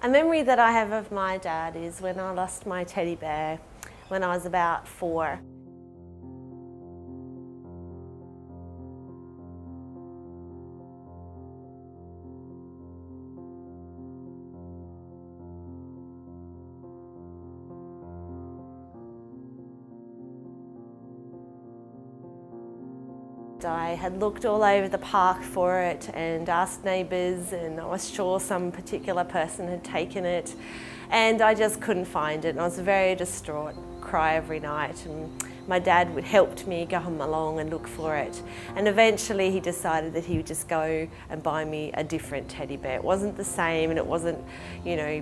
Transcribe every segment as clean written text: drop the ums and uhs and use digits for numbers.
A memory that I have of my dad is when I lost my teddy bear when I was about 4. I had looked all over the park for it and asked neighbours, and I was sure some particular person had taken it, and I just couldn't find it, and I was very distraught, cry every night, and my dad would help me go along and look for it, and eventually he decided that he would just go and buy me a different teddy bear. It wasn't the same, and it wasn't,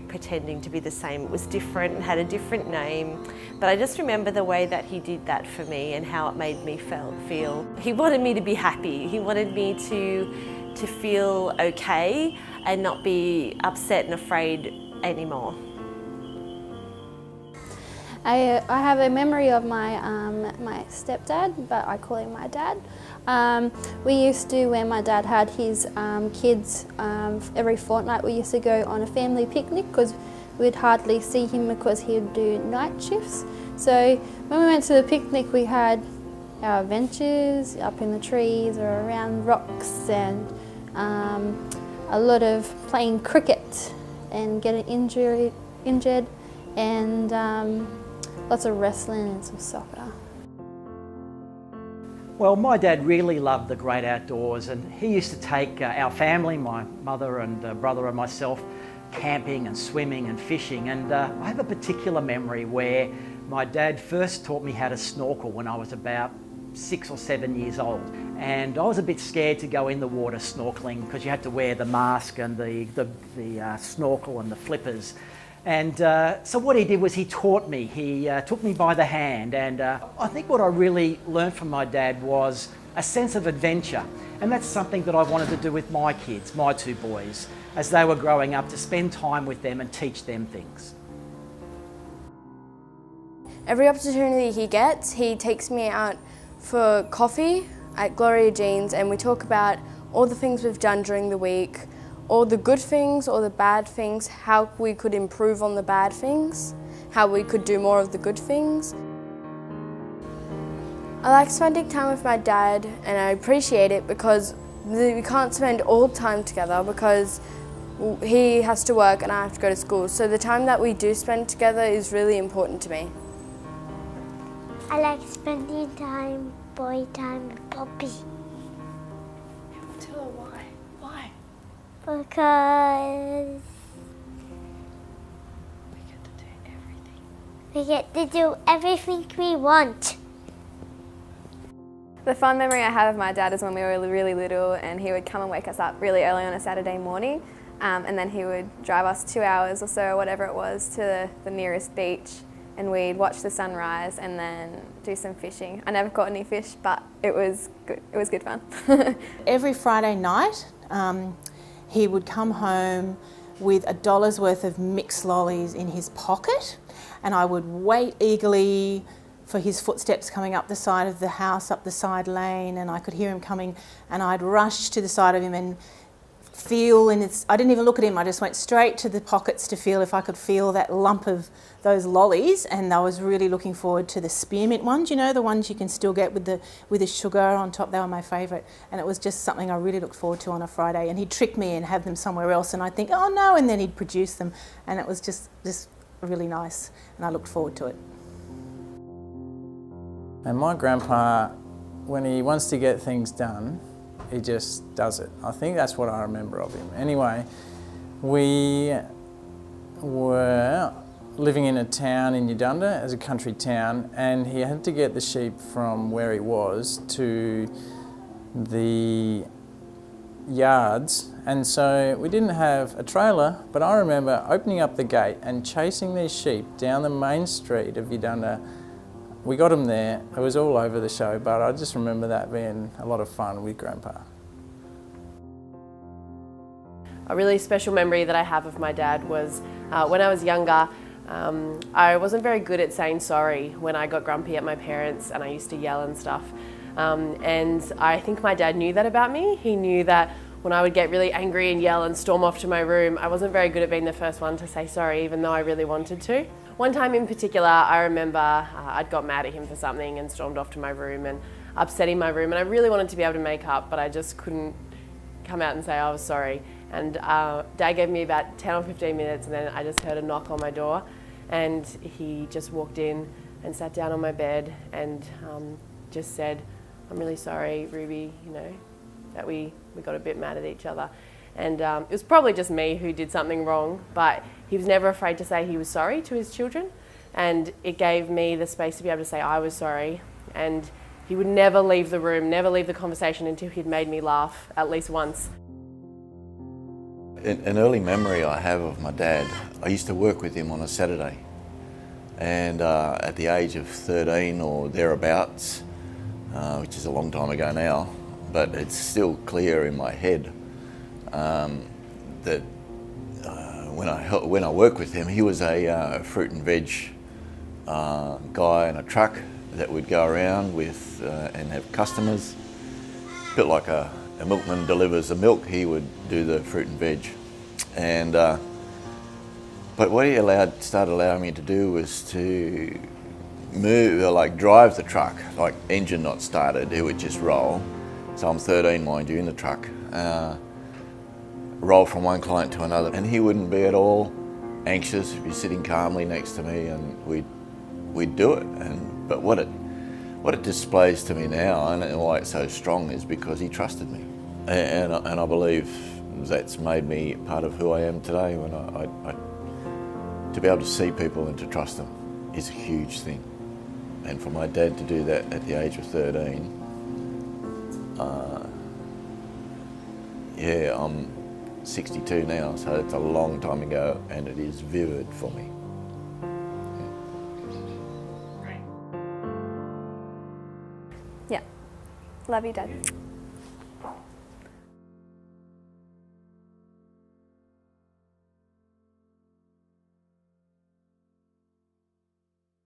pretending to be the same. It was different and had a different name, but I just remember the way that he did that for me and how it made me feel. He wanted me to be happy. He wanted me to feel okay and not be upset and afraid anymore. I have a memory of my stepdad, but I call him my dad. We used to, when my dad had his kids, every fortnight we used to go on a family picnic because we'd hardly see him because he would do night shifts. So when we went to the picnic, we had our adventures up in the trees or around rocks, and a lot of playing cricket and getting injured, and lots of wrestling and some soccer. Well, my dad really loved the great outdoors, and he used to take our family, my mother and brother and myself, camping and swimming and fishing. And I have a particular memory where my dad first taught me how to snorkel when I was about 6 or 7 years old. And I was a bit scared to go in the water snorkeling because you had to wear the mask and the snorkel and the flippers. And so what he did was he taught me. He took me by the hand, and I think what I really learned from my dad was a sense of adventure. And that's something that I wanted to do with my kids, my 2 boys, as they were growing up, to spend time with them and teach them things. Every opportunity he gets, he takes me out for coffee at Gloria Jean's, and we talk about all the things we've done during the week, all the good things or the bad things, how we could improve on the bad things, how we could do more of the good things. I like spending time with my dad, and I appreciate it because we can't spend all time together because he has to work and I have to go to school. So the time that we do spend together is really important to me. I like spending boy time with Poppy. Tell her why. Why? Because we get to do everything we want. The fun memory I have of my dad is when we were really little, and he would come and wake us up really early on a Saturday morning, and then he would drive us 2 hours or so, whatever it was, to the nearest beach, and we'd watch the sunrise and then do some fishing. I never caught any fish, but it was good. It was good fun. Every Friday night, he would come home with $1 worth of mixed lollies in his pocket, and I would wait eagerly for his footsteps coming up the side of the house, up the side lane, and I could hear him coming, and I'd rush to the side of him and feel, I didn't even look at him, I just went straight to the pockets to feel if I could feel that lump of those lollies, and I was really looking forward to the spearmint ones, the ones you can still get with the sugar on top. They were my favourite, and it was just something I really looked forward to on a Friday, and he'd trick me and have them somewhere else, and I'd think, oh no, and then he'd produce them, and it was just really nice, and I looked forward to it. And my grandpa, when he wants to get things done, he just does it. I think that's what I remember of him. Anyway, we were living in a town in Udunda, as a country town, and he had to get the sheep from where he was to the yards, and so we didn't have a trailer, but I remember opening up the gate and chasing these sheep down the main street of Udunda. We got them there. It was all over the show, but I just remember that being a lot of fun with Grandpa. A really special memory that I have of my dad was when I was younger, I wasn't very good at saying sorry when I got grumpy at my parents, and I used to yell and stuff. And I think my dad knew that about me. He knew that when I would get really angry and yell and storm off to my room, I wasn't very good at being the first one to say sorry, even though I really wanted to. One time in particular, I remember I'd got mad at him for something and stormed off to my room and upsetting my room, and I really wanted to be able to make up, but I just couldn't come out and say I was sorry. And Dad gave me about 10 or 15 minutes, and then I just heard a knock on my door, and he just walked in and sat down on my bed and just said, "I'm really sorry, Ruby, you know, that we got a bit mad at each other." And it was probably just me who did something wrong, but he was never afraid to say he was sorry to his children, and it gave me the space to be able to say I was sorry. And he would never leave the room, never leave the conversation until he'd made me laugh at least once. An early memory I have of my dad, I used to work with him on a Saturday, and at the age of 13 or thereabouts, which is a long time ago now, but it's still clear in my head that when I worked with him, he was a fruit and veg guy in a truck that would go around with and have customers. A bit like a milkman delivers the milk, he would do the fruit and veg. And but what he started allowing me to do was to move, or like drive the truck, like engine not started, it would just roll. So I'm 13, mind you, in the truck, roll from one client to another, and he wouldn't be at all anxious. He'd be sitting calmly next to me, and we'd do it. But what it displays to me now, and why it's so strong, is because he trusted me, and I believe that's made me part of who I am today. When I to be able to see people and to trust them is a huge thing, and for my dad to do that at the age of 13, yeah, I'm 62 now, so it's a long time ago, and it is vivid for me. Yeah. Love you, Dad.